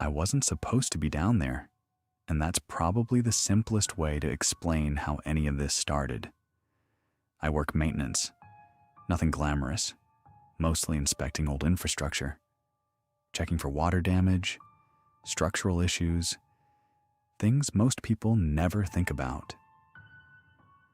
I wasn't supposed to be down there, and that's probably the simplest way to explain how any of this started. I work maintenance, nothing glamorous, mostly inspecting old infrastructure, checking for water damage, structural issues, things most people never think about.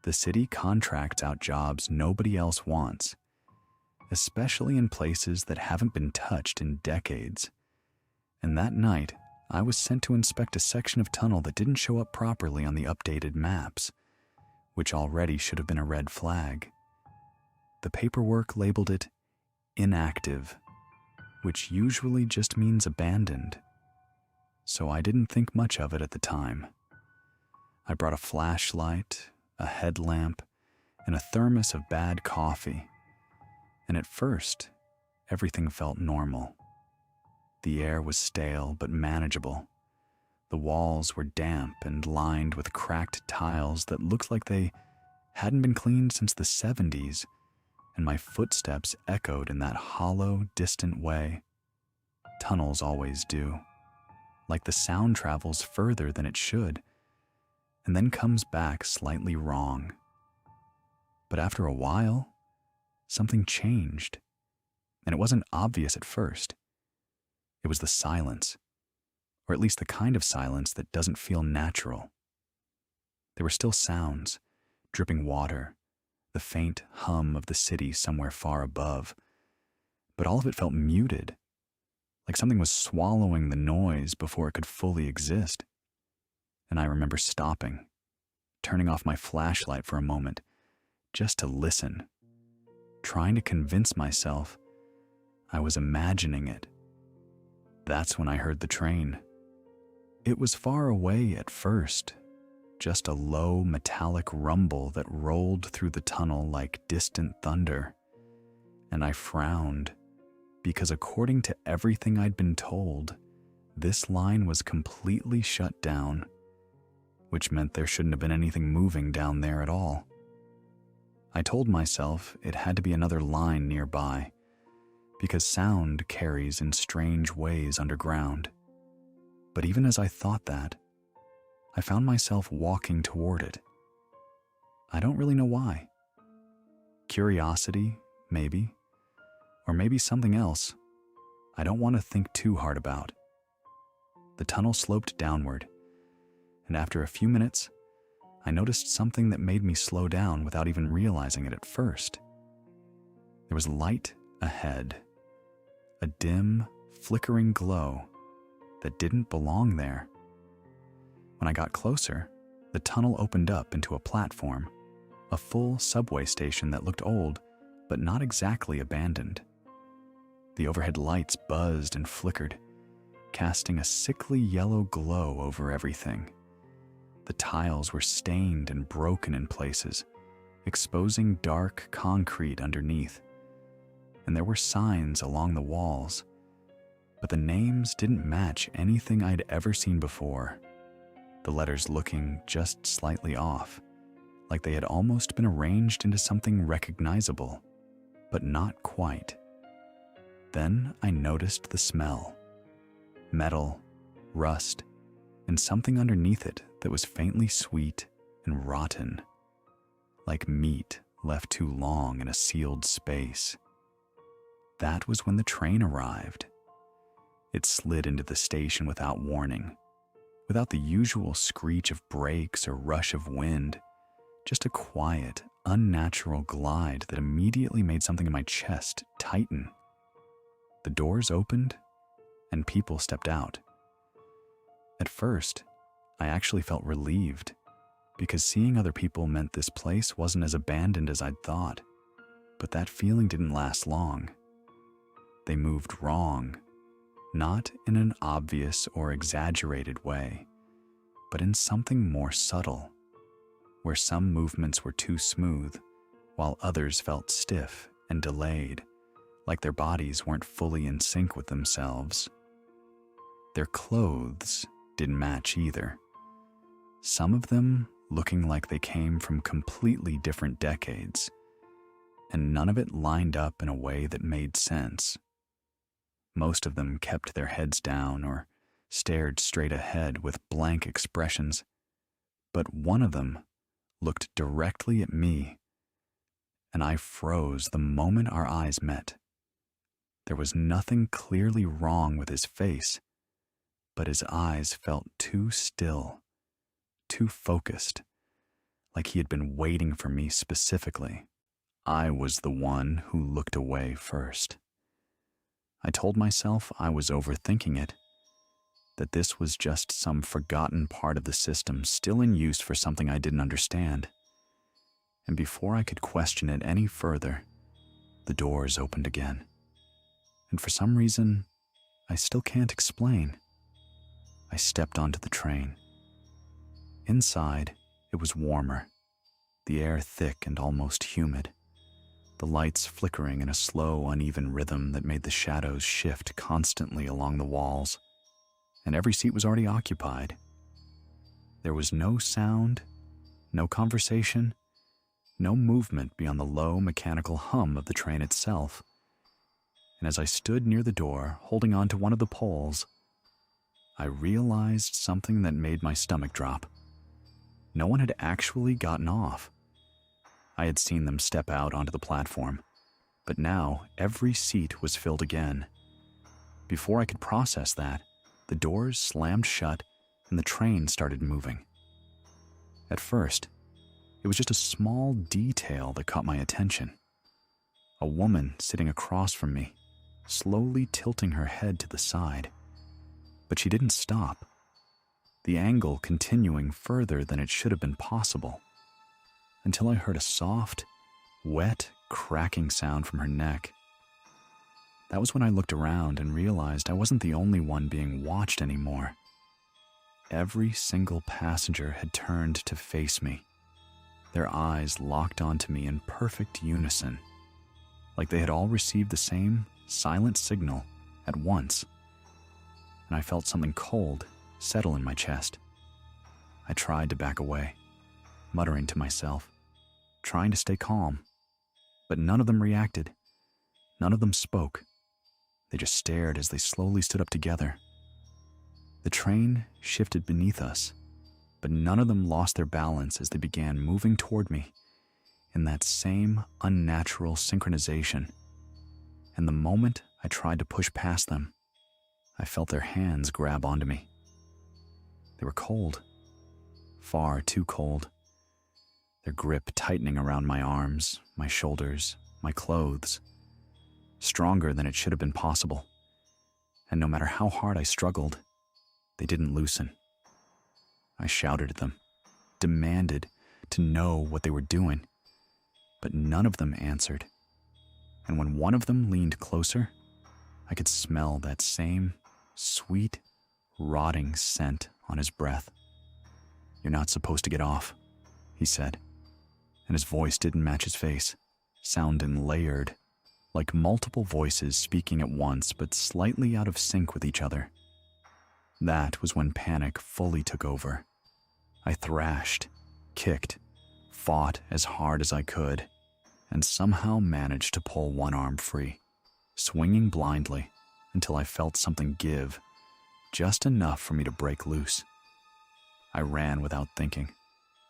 The city contracts out jobs nobody else wants, especially in places that haven't been touched in decades. And that night, I was sent to inspect a section of tunnel that didn't show up properly on the updated maps, which already should have been a red flag. The paperwork labeled it inactive, which usually just means abandoned. So I didn't think much of it at the time. I brought a flashlight, a headlamp, and a thermos of bad coffee. And at first, everything felt normal. The air was stale but manageable. The walls were damp and lined with cracked tiles that looked like they hadn't been cleaned since the 70s, and my footsteps echoed in that hollow, distant way. Tunnels always do. Like the sound travels further than it should, and then comes back slightly wrong. But after a while, something changed, and it wasn't obvious at first. It was the silence, or at least the kind of silence that doesn't feel natural. There were still sounds, dripping water, the faint hum of the city somewhere far above, but all of it felt muted, like something was swallowing the noise before it could fully exist. And I remember stopping, turning off my flashlight for a moment, just to listen, trying to convince myself I was imagining it. That's when I heard the train. It was far away at first, just a low metallic rumble that rolled through the tunnel like distant thunder. And I frowned, because according to everything I'd been told, this line was completely shut down, which meant there shouldn't have been anything moving down there at all. I told myself it had to be another line nearby, because sound carries in strange ways underground. But even as I thought that, I found myself walking toward it. I don't really know why. Curiosity, maybe, or maybe something else I don't want to think too hard about. The tunnel sloped downward, and after a few minutes, I noticed something that made me slow down without even realizing it at first. There was light ahead, a dim, flickering glow that didn't belong there. When I got closer, the tunnel opened up into a platform, a full subway station that looked old, but not exactly abandoned. The overhead lights buzzed and flickered, casting a sickly yellow glow over everything. The tiles were stained and broken in places, exposing dark concrete underneath. And there were signs along the walls, but the names didn't match anything I'd ever seen before, the letters looking just slightly off, like they had almost been arranged into something recognizable, but not quite. Then I noticed the smell. Metal, rust, and something underneath it that was faintly sweet and rotten, like meat left too long in a sealed space. That was when the train arrived. It slid into the station without warning, without the usual screech of brakes or rush of wind, just a quiet, unnatural glide that immediately made something in my chest tighten. The doors opened, and people stepped out. At first, I actually felt relieved, because seeing other people meant this place wasn't as abandoned as I'd thought. But that feeling didn't last long. They moved wrong, not in an obvious or exaggerated way, but in something more subtle, where some movements were too smooth, while others felt stiff and delayed, like their bodies weren't fully in sync with themselves. Their clothes didn't match either. Some of them looking like they came from completely different decades, and none of it lined up in a way that made sense. Most of them kept their heads down or stared straight ahead with blank expressions, but one of them looked directly at me, and I froze the moment our eyes met. There was nothing clearly wrong with his face, but his eyes felt too still, too focused, like he had been waiting for me specifically. I was the one who looked away first. I told myself I was overthinking it, that this was just some forgotten part of the system still in use for something I didn't understand. And before I could question it any further, the doors opened again. And for some reason, I still can't explain, I stepped onto the train. Inside, it was warmer, the air thick and almost humid, the lights flickering in a slow, uneven rhythm that made the shadows shift constantly along the walls, and every seat was already occupied. There was no sound, no conversation, no movement beyond the low mechanical hum of the train itself. And as I stood near the door, holding on to one of the poles, I realized something that made my stomach drop. No one had actually gotten off. I had seen them step out onto the platform, but now every seat was filled again. Before I could process that, the doors slammed shut and the train started moving. At first, it was just a small detail that caught my attention. A woman sitting across from me, slowly tilting her head to the side. But she didn't stop, the angle continuing further than it should have been possible, until I heard a soft, wet, cracking sound from her neck. That was when I looked around and realized I wasn't the only one being watched anymore. Every single passenger had turned to face me, their eyes locked onto me in perfect unison, like they had all received the same silent signal at once. And I felt something cold settle in my chest. I tried to back away, muttering to myself, trying to stay calm, but none of them reacted. None of them spoke. They just stared as they slowly stood up together. The train shifted beneath us, but none of them lost their balance as they began moving toward me in that same unnatural synchronization. And the moment I tried to push past them, I felt their hands grab onto me. They were cold, far too cold, their grip tightening around my arms, my shoulders, my clothes, stronger than it should have been possible. And no matter how hard I struggled, they didn't loosen. I shouted at them, demanded to know what they were doing, but none of them answered. And when one of them leaned closer, I could smell that same sweet, rotting scent on his breath. "You're not supposed to get off," he said, and his voice didn't match his face, sounding layered, like multiple voices speaking at once but slightly out of sync with each other. That was when panic fully took over. I thrashed, kicked, fought as hard as I could, and somehow managed to pull one arm free, swinging blindly until I felt something give, just enough for me to break loose. I ran without thinking,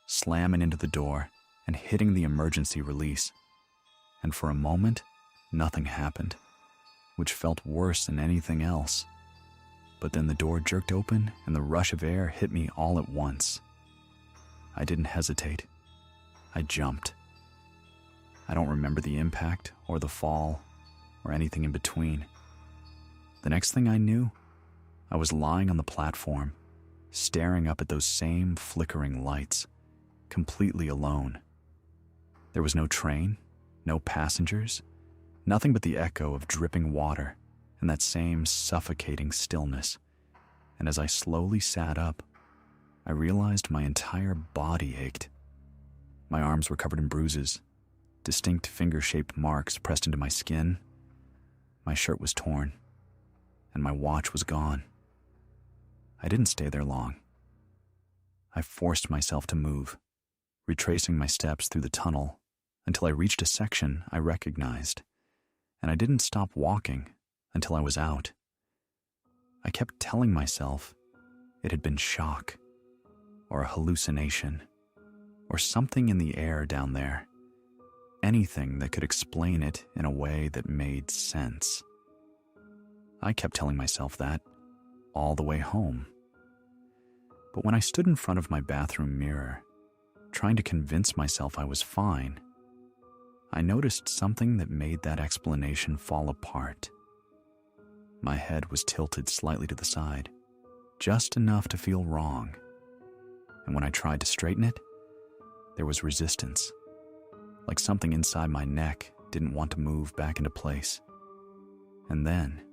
slamming into the door and hitting the emergency release. And for a moment, nothing happened, which felt worse than anything else. But then the door jerked open and the rush of air hit me all at once. I didn't hesitate. I jumped. I don't remember the impact or the fall or anything in between. The next thing I knew, I was lying on the platform, staring up at those same flickering lights, completely alone. There was no train, no passengers, nothing but the echo of dripping water and that same suffocating stillness. And as I slowly sat up, I realized my entire body ached. My arms were covered in bruises, distinct finger-shaped marks pressed into my skin. My shirt was torn, and my watch was gone. I didn't stay there long. I forced myself to move, retracing my steps through the tunnel until I reached a section I recognized, and I didn't stop walking until I was out. I kept telling myself it had been shock, or a hallucination, or something in the air down there. Anything that could explain it in a way that made sense. I kept telling myself that all the way home. But when I stood in front of my bathroom mirror, trying to convince myself I was fine, I noticed something that made that explanation fall apart. My head was tilted slightly to the side, just enough to feel wrong. And when I tried to straighten it, there was resistance, like something inside my neck didn't want to move back into place. And then,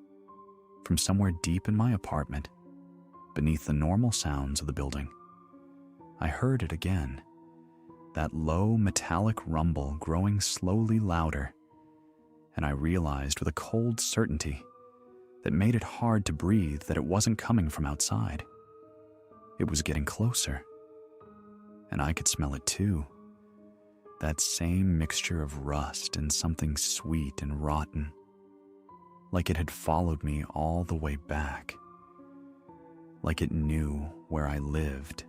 from somewhere deep in my apartment, beneath the normal sounds of the building, I heard it again, that low metallic rumble growing slowly louder, and I realized with a cold certainty that made it hard to breathe that it wasn't coming from outside. It was getting closer, and I could smell it too. That same mixture of rust and something sweet and rotten, like it had followed me all the way back, like it knew where I lived